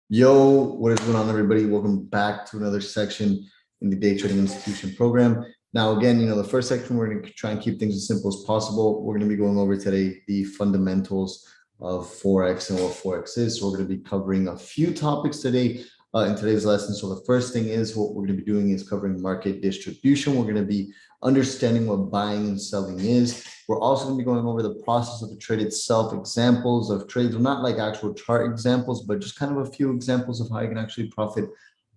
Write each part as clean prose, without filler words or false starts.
Yo, what is going on, everybody? Welcome back to another section in the Day Trading Institution program. Now, again, the first section, we're going to try and keep things as simple as possible. We're going to be going over today the fundamentals of Forex and what Forex is. So we're going to be covering a few topics today in today's lesson. So the first thing is what we're going to be doing is covering market distribution. We're going to be understanding what buying and selling is. We're also going to be going over the process of the trade itself, examples of trades, well, not like actual chart examples, but just kind of a few examples of how you can actually profit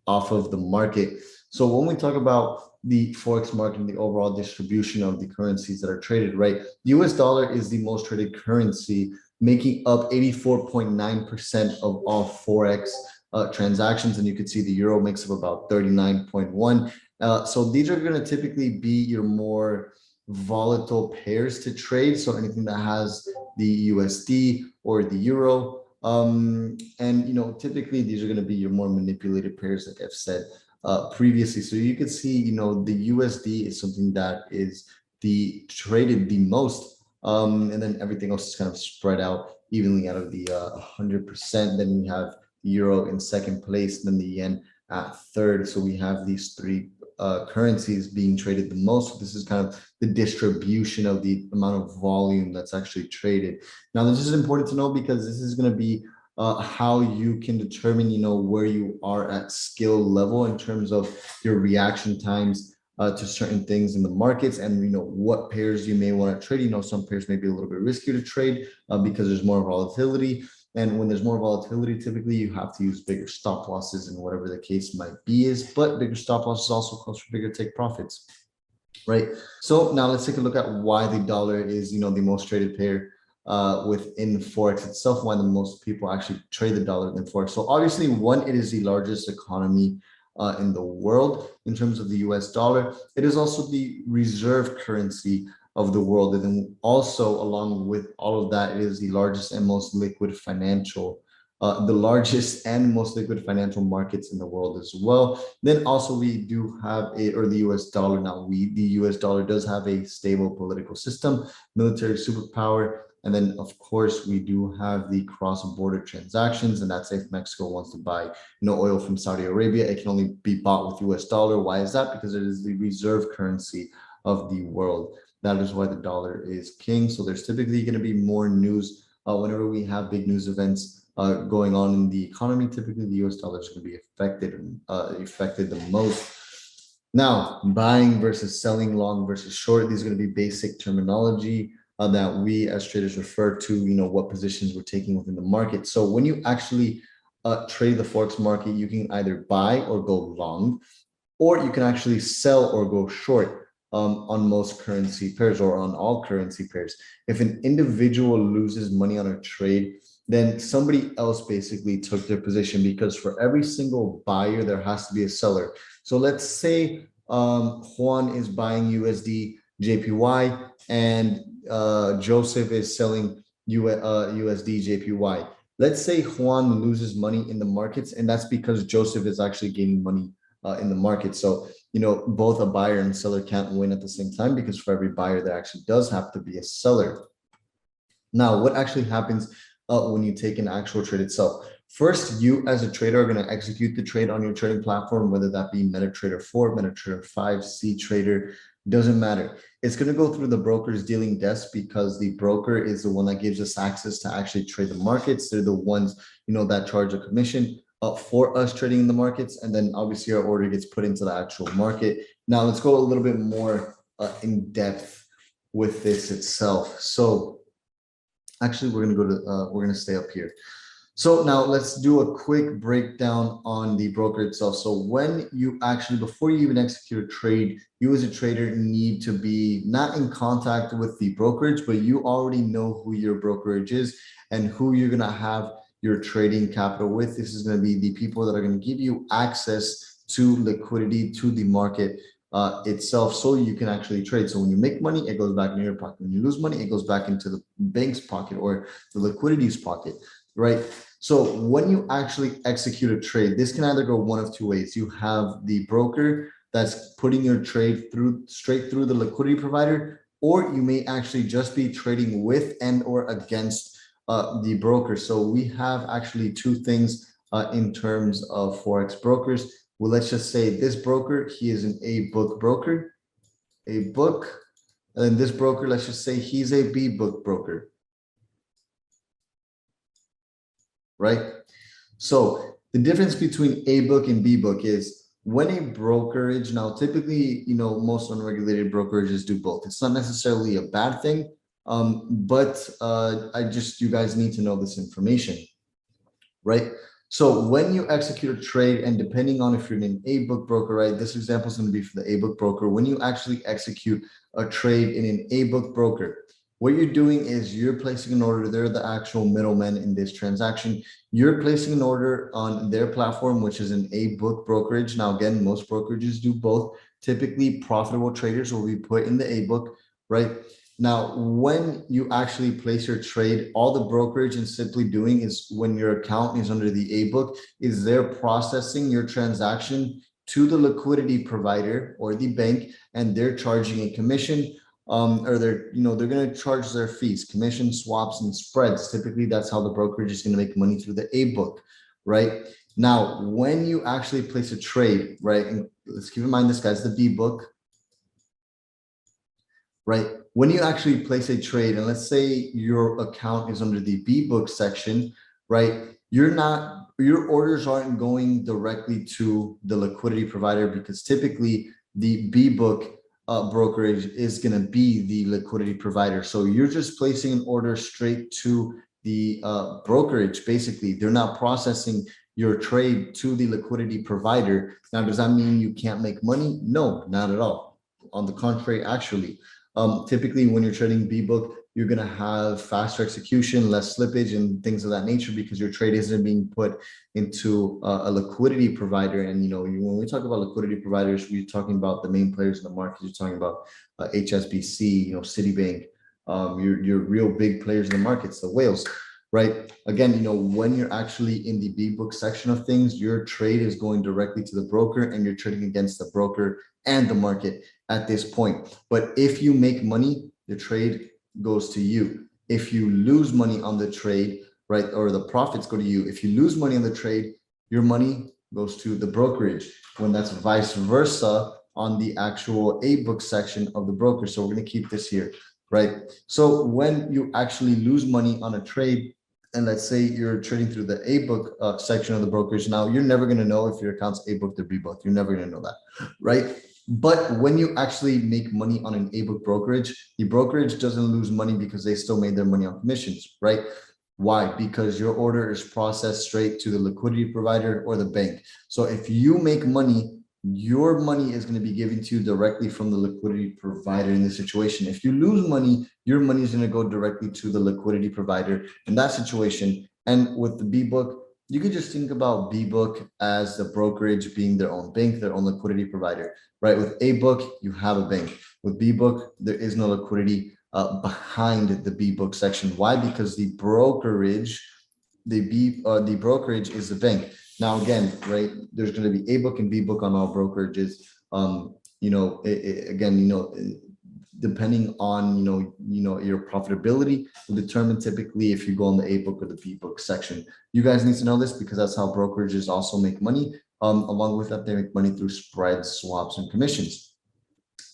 off of the market. So when we talk about the Forex market and the overall distribution of the currencies that are traded, right? The US dollar is the most traded currency, making up 84.9% of all Forex transactions. And you can see the euro makes up about 39.1. So these are going to typically be your more volatile pairs to trade. So anything that has the USD or the euro. And typically these are going to be your more manipulated pairs, like I've said previously. So you can see, the USD is something that is the traded the most. And then everything else is kind of spread out evenly out of the 100%. Then we have the euro in second place, then the yen at third. So we have these three currencies being traded the most. So this is kind of the distribution of the amount of volume that's actually traded. Now, this is important to know because this is going to be how you can determine, where you are at skill level in terms of your reaction times to certain things in the markets, and what pairs you may want to trade. Some pairs may be a little bit riskier to trade because there's more volatility. And when there's more volatility, typically you have to use bigger stop losses and whatever the case might be is, but bigger stop losses also calls for bigger take profits, right? So now let's take a look at why the dollar is, the most traded pair within Forex itself, why the most people actually trade the dollar than Forex. So obviously, one, it is the largest economy in the world in terms of the US dollar. It is also the reserve currency of the world. And then also, along with all of that, it is the largest and most liquid financial the largest and most liquid financial markets in the world as well. Then also we do have the US dollar. Now the US dollar does have a stable political system, military superpower. And then of course we do have the cross-border transactions, and that's if Mexico wants to buy, oil from Saudi Arabia, it can only be bought with US dollar. Why is that? Because it is the reserve currency of the world. That is why the dollar is king. So there's typically going to be more news whenever we have big news events going on in the economy. Typically, the US dollar is going to be affected the most. Now, buying versus selling, long versus short, these are going to be basic terminology that we as traders refer to, what positions we're taking within the market. So when you actually trade the Forex market, you can either buy or go long, or you can actually sell or go short on most currency pairs or on all currency pairs. If an individual loses money on a trade, then somebody else basically took their position, because for every single buyer, there has to be a seller. So let's say Juan is buying USD JPY and Joseph is selling USD JPY. Let's say Juan loses money in the markets, and that's because Joseph is actually gaining money in the market. So, both a buyer and seller can't win at the same time, because for every buyer, there actually does have to be a seller. Now, what actually happens when you take an actual trade itself? First, you as a trader are going to execute the trade on your trading platform, whether that be MetaTrader 4, MetaTrader 5, C-Trader, doesn't matter. It's going to go through the broker's dealing desk, because the broker is the one that gives us access to actually trade the markets. They're the ones, that charge a commission for us trading in the markets. And then obviously our order gets put into the actual market. Now let's go a little bit more in depth with this itself. So actually, we're going to stay up here. So now let's do a quick breakdown on the broker itself. So when you actually, before you even execute a trade, you as a trader need to be not in contact with the brokerage, but you already know who your brokerage is and who you're going to have your trading capital with. This is going to be the people that are going to give you access to liquidity, to the market itself, so you can actually trade. So when you make money, it goes back in your pocket. When you lose money, it goes back into the bank's pocket or the liquidity's pocket, right? So when you actually execute a trade, this can either go one of two ways. You have the broker that's putting your trade straight through the liquidity provider, or you may actually just be trading with and or against the broker. So we have actually two things in terms of Forex brokers. Well, let's just say this broker, he is an A book broker, a book, and this broker, let's just say he's a B book broker, right? So the difference between A book and B book is when a brokerage, now typically, most unregulated brokerages do both. It's not necessarily a bad thing, but you guys need to know this information, right? So when you execute a trade, and depending on if you're an A book broker, right? This example is going to be for the A book broker. When you actually execute a trade in an A book broker, what you're doing is you're placing an order. They're the actual middlemen in this transaction. You're placing an order on their platform, which is an A book brokerage. Now, again, most brokerages do both. Typically, profitable traders will be put in the A book, right? Now, when you actually place your trade, all the brokerage is simply doing is when your account is under the A book, is they're processing your transaction to the liquidity provider or the bank, and they're charging a commission, or they're going to charge their fees, commission, swaps, and spreads. Typically, that's how the brokerage is going to make money through the A book, right? Now, when you actually place a trade, right, and let's keep in mind this guy's the B book, right? When you actually place a trade, and let's say your account is under the B book section, right? Your orders aren't going directly to the liquidity provider, because typically the B book brokerage is going to be the liquidity provider. So you're just placing an order straight to the brokerage. Basically, they're not processing your trade to the liquidity provider. Now, does that mean you can't make money? No, not at all. On the contrary, actually. Typically, when you're trading B book, you're going to have faster execution, less slippage, and things of that nature, because your trade isn't being put into a liquidity provider. And when we talk about liquidity providers, we're talking about the main players in the market. You're talking about HSBC, Citibank, your real big players in the markets, the whales, right? Again, when you're actually in the B book section of things, your trade is going directly to the broker, and you're trading against the broker and the market at this point. But if you make money, the trade goes to you. If you lose money on the trade, right, or the profits go to you. If you lose money on the trade, your money goes to the brokerage, when that's vice versa on the actual A book section of the broker. So we're going to keep this here, right? So when you actually lose money on a trade, and let's say you're trading through the A book section of the brokerage, now you're never going to know if your account's A book or B book. You're never going to know that, right? But when you actually make money on an A book brokerage, the brokerage doesn't lose money because they still made their money on commissions, right? Why? Because your order is processed straight to the liquidity provider or the bank. So if you make money, your money is going to be given to you directly from the liquidity provider in this situation. If you lose money, your money is going to go directly to the liquidity provider in that situation. And with the B book, you could just think about B book as the brokerage being their own bank, their own liquidity provider, right? With A book, you have a bank. With B book, there is no liquidity behind the B book section. Why? Because the brokerage, the brokerage is the bank. Now, again, right, there's going to be A book and B book on all brokerages. Depending on your profitability will determine typically if you go on the A book or the B book section. You guys need to know this, because that's how brokerages also make money. Along with that, they make money through spreads, swaps, and commissions.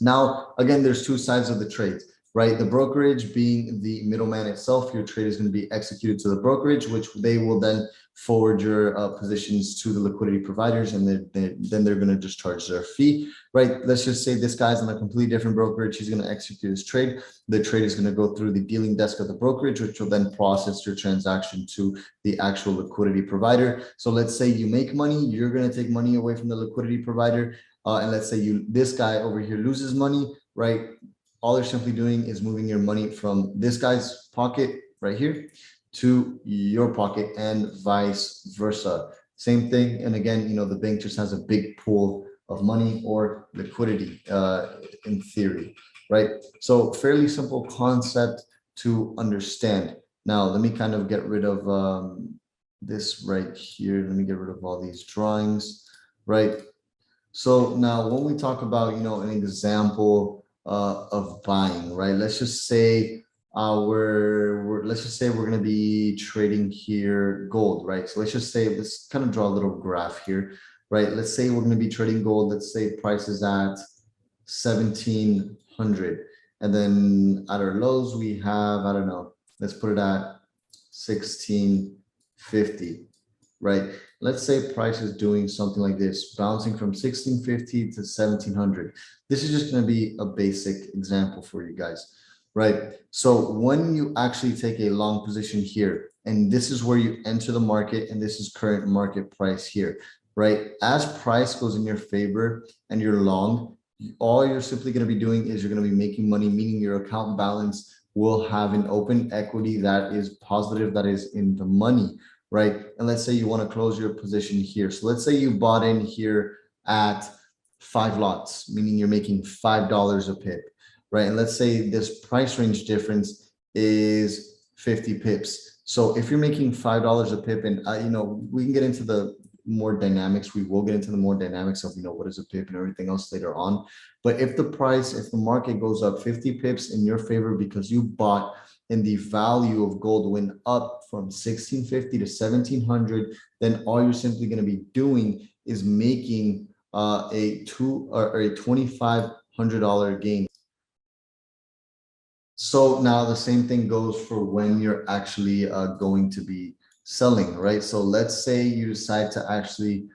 Now, again, there's two sides of the trade, right? The brokerage being the middleman itself. Your trade is going to be executed to the brokerage, which they will then forward your positions to the liquidity providers, and then they're going to just charge their fee, right? Let's just say this guy's on a completely different brokerage. He's going to execute his trade. The trade is going to go through the dealing desk of the brokerage, which will then process your transaction to the actual liquidity provider. So let's say you make money, you're going to take money away from the liquidity provider. And let's say this guy over here loses money, right? All they're simply doing is moving your money from this guy's pocket right here to your pocket, and vice versa. Same thing. And again, the bank just has a big pool of money or liquidity in theory, right? So fairly simple concept to understand. Now, let me kind of get rid of this right here. Let me get rid of all these drawings, right? So now when we talk about, an example of buying, right? Let's just say let's just say we're going to be trading here gold, right? So let's just say, let's kind of draw a little graph here, right? Let's say we're going to be trading gold. Let's say price is at 1700, and then at our lows we have, I don't know, let's put it at 1650, right? Let's say price is doing something like this, bouncing from 1650 to 1700. This is just going to be a basic example for you guys, right? So when you actually take a long position here, and this is where you enter the market, and this is current market price here, right? As price goes in your favor and you're long, all you're simply going to be doing is you're going to be making money, meaning your account balance will have an open equity that is positive, that is in the money, right? And let's say you want to close your position here. So let's say you bought in here at 5 lots, meaning you're making $5 a pip, right? And let's say this price range difference is 50 pips. So if you're making $5 a pip, and we can get into the more dynamics, we will get into the more dynamics of what is a pip and everything else later on. But if the market goes up 50 pips in your favor because you bought and the value of gold went up from 1650 to 1700, then all you're simply going to be doing is making a $2,500 gain. So now the same thing goes for when you're actually going to be selling, right? So let's say you decide to actually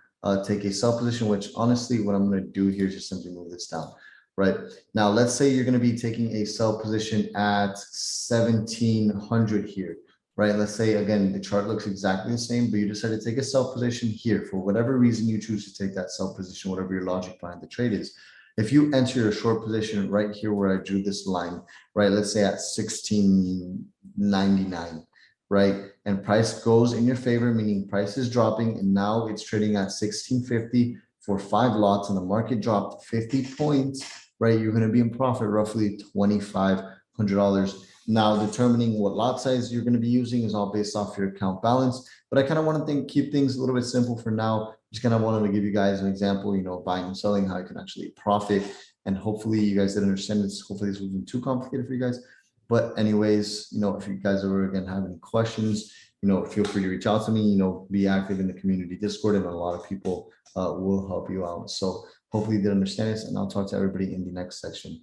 take a sell position, which honestly, what I'm going to do here is just simply move this down, right? Now, let's say you're going to be taking a sell position at 1700 here, right? Let's say, again, the chart looks exactly the same, but you decide to take a sell position here for whatever reason you choose to take that sell position, whatever your logic behind the trade is. If you enter your short position right here where I drew this line, right, let's say at 1699, right? And price goes in your favor, meaning price is dropping, and now it's trading at 1650 for 5 lots, and the market dropped 50 points, right? You're going to be in profit roughly $2,500. Now, determining what lot size you're going to be using is all based off your account balance, but I kind of want to keep things a little bit simple for now. Just kind of wanted to give you guys an example, buying and selling, how you can actually profit, and hopefully you guys did understand this. Hopefully this wasn't too complicated for you guys. But anyways, if you guys ever again have any questions, feel free to reach out to me, be active in the community Discord, and a lot of people will help you out. So hopefully you did understand this, and I'll talk to everybody in the next section.